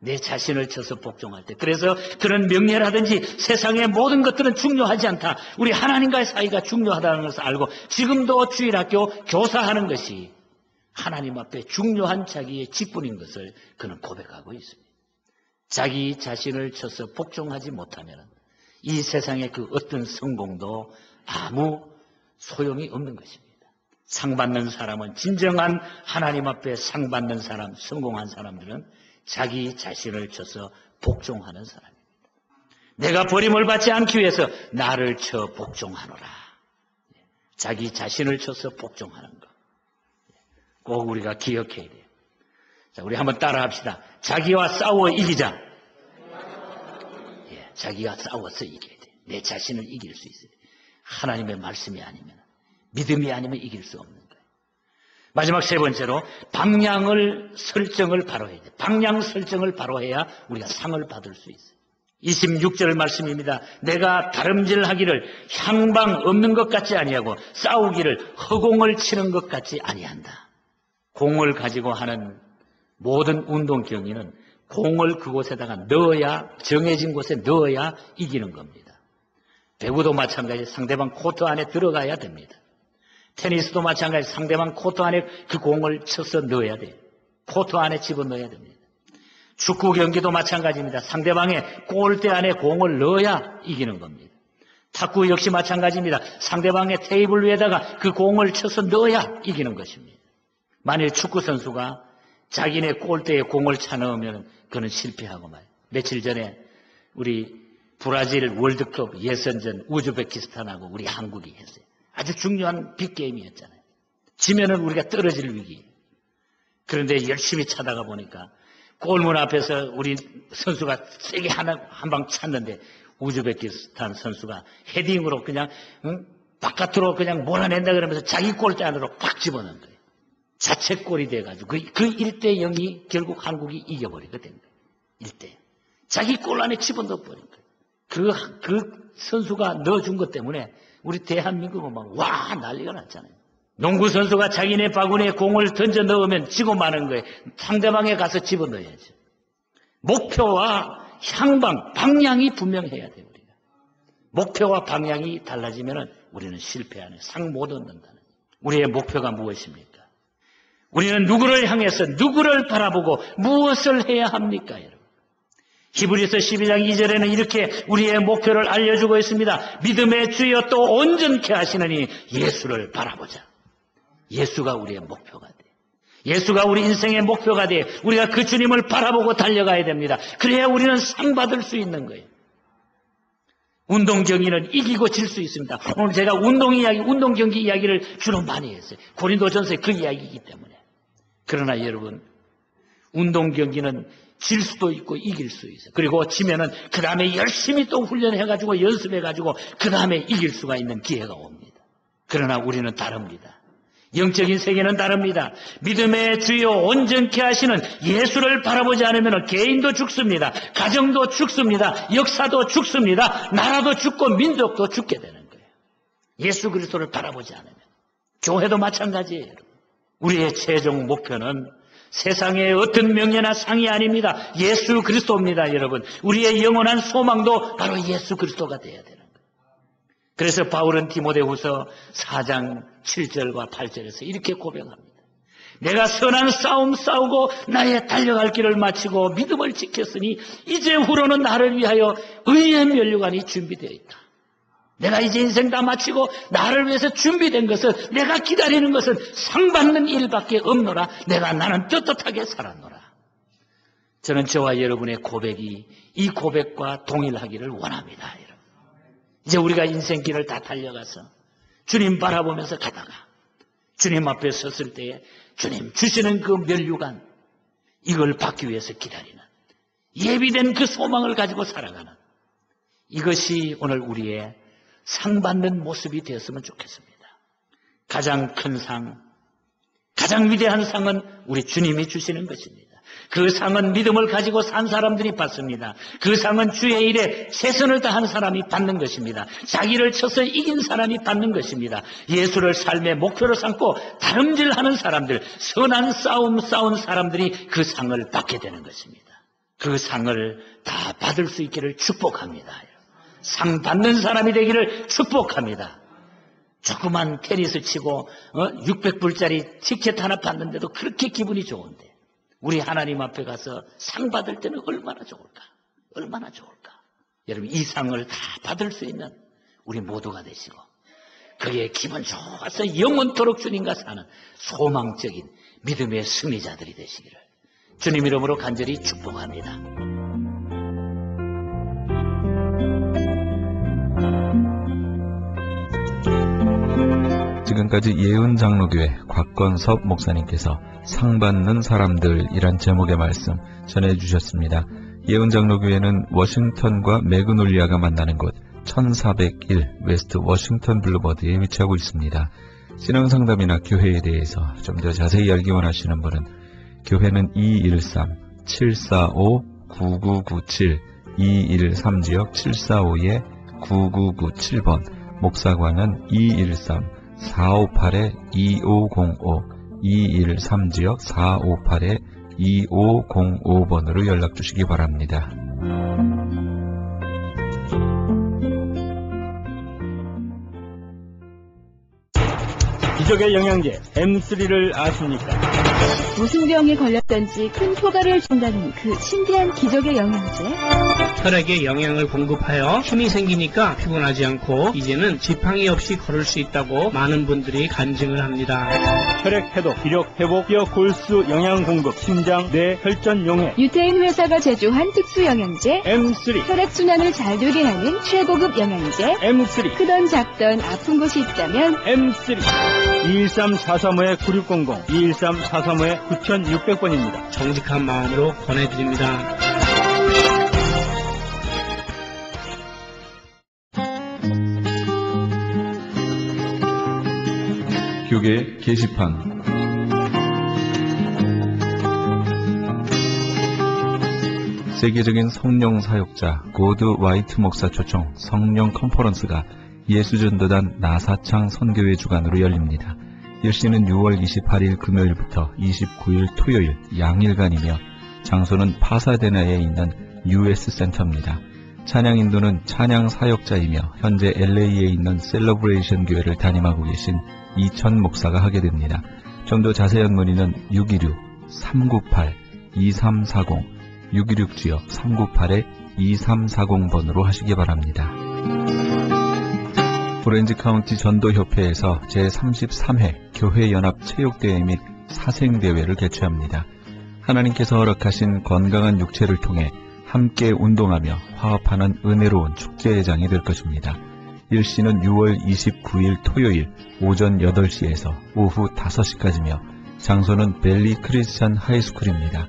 내 자신을 쳐서 복종할 때. 그래서 그런 명예라든지 세상의 모든 것들은 중요하지 않다. 우리 하나님과의 사이가 중요하다는 것을 알고 지금도 주일학교 교사하는 것이 하나님 앞에 중요한 자기의 직분인 것을 그는 고백하고 있습니다. 자기 자신을 쳐서 복종하지 못하면 이 세상의 그 어떤 성공도 아무 소용이 없는 것입니다. 상 받는 사람은, 진정한 하나님 앞에 상 받는 사람, 성공한 사람들은 자기 자신을 쳐서 복종하는 사람입니다. 내가 버림을 받지 않기 위해서 나를 쳐 복종하노라. 자기 자신을 쳐서 복종하는 것. 꼭 우리가 기억해야 돼요. 자, 우리 한번 따라 합시다. 자기와 싸워 이기자. 자기가 싸워서 이겨야 돼. 내 자신을 이길 수 있어요. 하나님의 말씀이 아니면, 믿음이 아니면 이길 수 없는 거예요. 마지막 세 번째로 방향을 설정을 바로 해야 돼. 방향 설정을 바로 해야 우리가 상을 받을 수 있어요. 26절 말씀입니다. 내가 다름질하기를 향방 없는 것 같지 아니하고 싸우기를 허공을 치는 것 같지 아니한다. 공을 가지고 하는 모든 운동 경기는 공을 그곳에다가 넣어야, 정해진 곳에 넣어야 이기는 겁니다. 배구도 마찬가지, 상대방 코트 안에 들어가야 됩니다. 테니스도 마찬가지, 상대방 코트 안에 그 공을 쳐서 넣어야 돼요. 코트 안에 집어넣어야 됩니다. 축구 경기도 마찬가지입니다. 상대방의 골대 안에 공을 넣어야 이기는 겁니다. 탁구 역시 마찬가지입니다. 상대방의 테이블 위에다가 그 공을 쳐서 넣어야 이기는 것입니다. 만일 축구 선수가 자기네 골대에 공을 차 넣으면 그는 실패하고 말이에요. 며칠 전에 우리 브라질 월드컵 예선전 우즈베키스탄하고 우리 한국이 했어요. 아주 중요한 빅게임이었잖아요. 지면은 우리가 떨어질 위기. 그런데 열심히 차다가 보니까 골문 앞에서 우리 선수가 세게 한 방 찼는데 우즈베키스탄 선수가 헤딩으로 그냥 바깥으로 그냥 몰아낸다 그러면서 자기 골대 안으로 팍 집어넣은 거예요. 자책골이 돼가지고 그 1대0이 결국 한국이 이겨버리게 된 거예요. 1대0. 자기 골 안에 집어넣어버린 거예요. 그 선수가 넣어준 것 때문에 우리 대한민국은 막 와 난리가 났잖아요. 농구 선수가 자기네 바구니에 공을 던져 넣으면 지고 마는 거예요. 상대방에 가서 집어넣어야죠. 목표와 향방, 방향이 분명해야 돼요. 우리가. 목표와 방향이 달라지면 우리는 실패하는, 상 못 얻는다는. 우리의 목표가 무엇입니까? 우리는 누구를 향해서 누구를 바라보고 무엇을 해야 합니까, 여러분? 히브리서 12장 2절에는 이렇게 우리의 목표를 알려주고 있습니다. 믿음의 주여 또 온전케 하시느니 예수를 바라보자. 예수가 우리의 목표가 돼. 예수가 우리 인생의 목표가 돼. 우리가 그 주님을 바라보고 달려가야 됩니다. 그래야 우리는 상 받을 수 있는 거예요. 운동 경기는 이기고 질 수 있습니다. 오늘 제가 운동 경기 이야기를 주로 많이 했어요. 고린도전서의 그 이야기이기 때문에. 그러나 여러분, 운동 경기는 질 수도 있고 이길 수 있어요. 그리고 지면은 그 다음에 열심히 또 훈련해가지고 연습해가지고 그 다음에 이길 수가 있는 기회가 옵니다. 그러나 우리는 다릅니다. 영적인 세계는 다릅니다. 믿음의 주요 온전케 하시는 예수를 바라보지 않으면 개인도 죽습니다. 가정도 죽습니다. 역사도 죽습니다. 나라도 죽고 민족도 죽게 되는 거예요. 예수 그리스도를 바라보지 않으면. 교회도 마찬가지예요. 여러분. 우리의 최종 목표는 세상의 어떤 명예나 상이 아닙니다. 예수 그리스도입니다, 여러분. 우리의 영원한 소망도 바로 예수 그리스도가 되어야 되는 거예요. 그래서 바울은 디모데후서 4장 7절과 8절에서 이렇게 고백합니다. 내가 선한 싸움 싸우고 나의 달려갈 길을 마치고 믿음을 지켰으니 이제 후로는 나를 위하여 의의 면류관이 준비되어 있다. 내가 이제 인생 다 마치고 나를 위해서 준비된 것은, 내가 기다리는 것은 상받는 일밖에 없노라. 나는 떳떳하게 살았노라. 저는 저와 여러분의 고백이 이 고백과 동일하기를 원합니다. 여러분. 이제 우리가 인생길을 다 달려가서 주님 바라보면서 가다가 주님 앞에 섰을 때에 주님 주시는 그 면류관, 이걸 받기 위해서 기다리는, 예비된 그 소망을 가지고 살아가는, 이것이 오늘 우리의 상받는 모습이 되었으면 좋겠습니다. 가장 큰 상, 가장 위대한 상은 우리 주님이 주시는 것입니다. 그 상은 믿음을 가지고 산 사람들이 받습니다. 그 상은 주의 일에 최선을 다한 사람이 받는 것입니다. 자기를 쳐서 이긴 사람이 받는 것입니다. 예수를 삶의 목표로 삼고 다름질하는 사람들, 선한 싸움 싸운 사람들이 그 상을 받게 되는 것입니다. 그 상을 다 받을 수 있기를 축복합니다. 상 받는 사람이 되기를 축복합니다. 조그만 테니스 치고 600불짜리 티켓 하나 받는데도 그렇게 기분이 좋은데, 우리 하나님 앞에 가서 상 받을 때는 얼마나 좋을까? 얼마나 좋을까? 여러분, 이 상을 다 받을 수 있는 우리 모두가 되시고, 그게 기분 좋아서 영원토록 주님과 사는 소망적인 믿음의 승리자들이 되시기를 주님 이름으로 간절히 축복합니다. 지금까지 예은장로교회 곽건섭 목사님께서 상받는 사람들이란 제목의 말씀 전해주셨습니다. 예은장로교회는 워싱턴과 매그놀리아가 만나는 곳 1401 웨스트 워싱턴 블루버드에 위치하고 있습니다. 신앙상담이나 교회에 대해서 좀 더 자세히 알기 원하시는 분은 교회는 213-745-9997 213지역 745-9997번, 목사관은 213-458-2505 213지역 458-2505번으로 연락 주시기 바랍니다. 기적의 영양제 M3를 아십니까? 무슨 병에 걸렸던지 큰 효과를 준다는 그 신비한 기적의 영양제. 혈액에 영양을 공급하여 힘이 생기니까 피곤하지 않고 이제는 지팡이 없이 걸을 수 있다고 많은 분들이 간증을 합니다. 혈액 해독, 기력 회복, 뼈 골수 영양 공급, 심장, 뇌, 혈전 용해. 유태인 회사가 제조한 특수 영양제. M3. 혈액순환을 잘 되게 하는 최고급 영양제. M3. 크던 작던 아픈 곳이 있다면 M3. 213-435-9600, 213-435-9600번입니다. 정직한 마음으로 권해드립니다. 교계 게시판. 세계적인 성령 사역자 고드 와이트 목사 초청 성령 컨퍼런스가 예수전도단 나사창 선교회 주관으로 열립니다. 일시는 6월 28일 금요일부터 29일 토요일 양일간이며 장소는 파사데나에 있는 US 센터입니다. 찬양 인도는 찬양 사역자이며 현재 LA에 있는 셀러브레이션 교회를 담임하고 계신 이천 목사가 하게 됩니다. 좀 더 자세한 문의는 616-398-2340 616지역 398-2340번으로 하시기 바랍니다. 오렌지 카운티 전도협회에서 제33회 교회연합체육대회 및 사생대회를 개최합니다. 하나님께서 허락하신 건강한 육체를 통해 함께 운동하며 화합하는 은혜로운 축제의 장이 될 것입니다. 일시는 6월 29일 토요일 오전 8시에서 오후 5시까지며 장소는 벨리 크리스찬 하이스쿨입니다.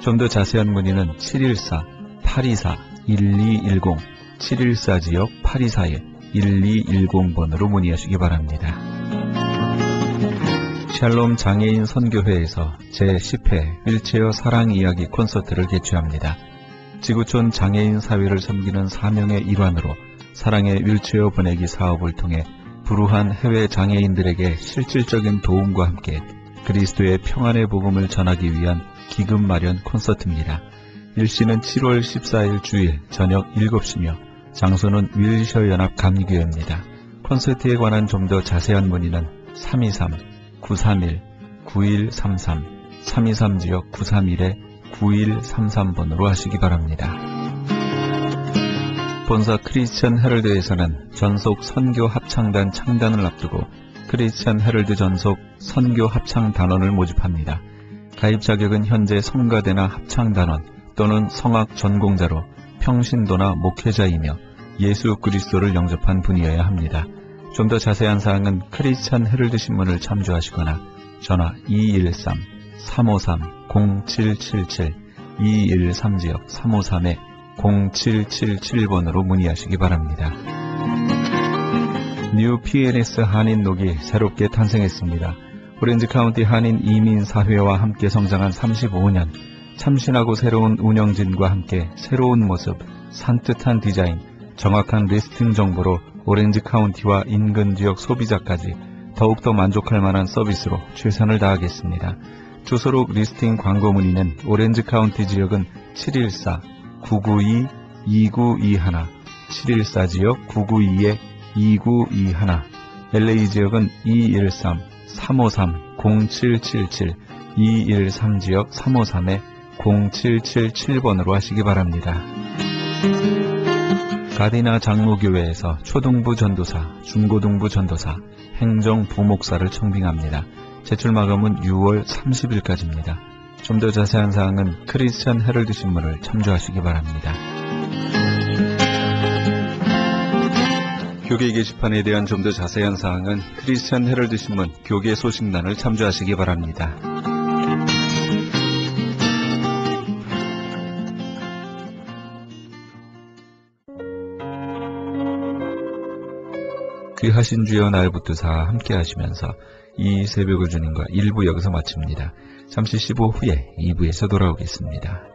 좀 더 자세한 문의는 714-824-1210, 714지역 824-1210번으로 문의하시기 바랍니다. 샬롬 장애인 선교회에서 제10회 휠체어 사랑 이야기 콘서트를 개최합니다. 지구촌 장애인 사회를 섬기는 사명의 일환으로 사랑의 휠체어 보내기 사업을 통해 불우한 해외 장애인들에게 실질적인 도움과 함께 그리스도의 평안의 복음을 전하기 위한 기금 마련 콘서트입니다. 일시는 7월 14일 주일 저녁 7시며 장소는 휠체어 연합 감리교회입니다. 콘서트에 관한 좀 더 자세한 문의는 323-931-9133, 323지역 931-9133번으로 하시기 바랍니다. 본사 크리스천 헤럴드에서는 전속 선교 합창단 창단을 앞두고 크리스천 헤럴드 전속 선교 합창 단원을 모집합니다. 가입 자격은 현재 성가대나 합창단원 또는 성악 전공자로 평신도나 목회자이며 예수 그리스도를 영접한 분이어야 합니다. 좀 더 자세한 사항은 크리스천 헤럴드 신문을 참조하시거나 전화 213-353-0777, 213지역 353-0777번으로 문의하시기 바랍니다. 뉴 PNS 한인녹이 새롭게 탄생했습니다. 오렌지 카운티 한인 이민사회와 함께 성장한 35년, 참신하고 새로운 운영진과 함께 새로운 모습, 산뜻한 디자인, 정확한 리스팅 정보로 오렌지 카운티와 인근 지역 소비자까지 더욱더 만족할 만한 서비스로 최선을 다하겠습니다. 주소록 리스팅 광고 문의는 오렌지 카운티 지역은 714-992-2921, 714지역 992-2921, LA 지역은 213-353-0777, 213지역 353-0777번으로 하시기 바랍니다. 가디나 장로교회에서 초등부 전도사, 중고등부 전도사, 행정 부목사를 청빙합니다. 제출 마감은 6월 30일까지입니다. 좀 더 자세한 사항은 크리스천 헤럴드 신문을 참조하시기 바랍니다. 교계 게시판에 대한 좀 더 자세한 사항은 크리스천 헤럴드 신문 교계 소식란을 참조하시기 바랍니다. 귀하신 주여 날 붙드사 함께 하시면서 이 새벽을 주님과 1부 여기서 마칩니다. 잠시 15 후에 2부에서 돌아오겠습니다.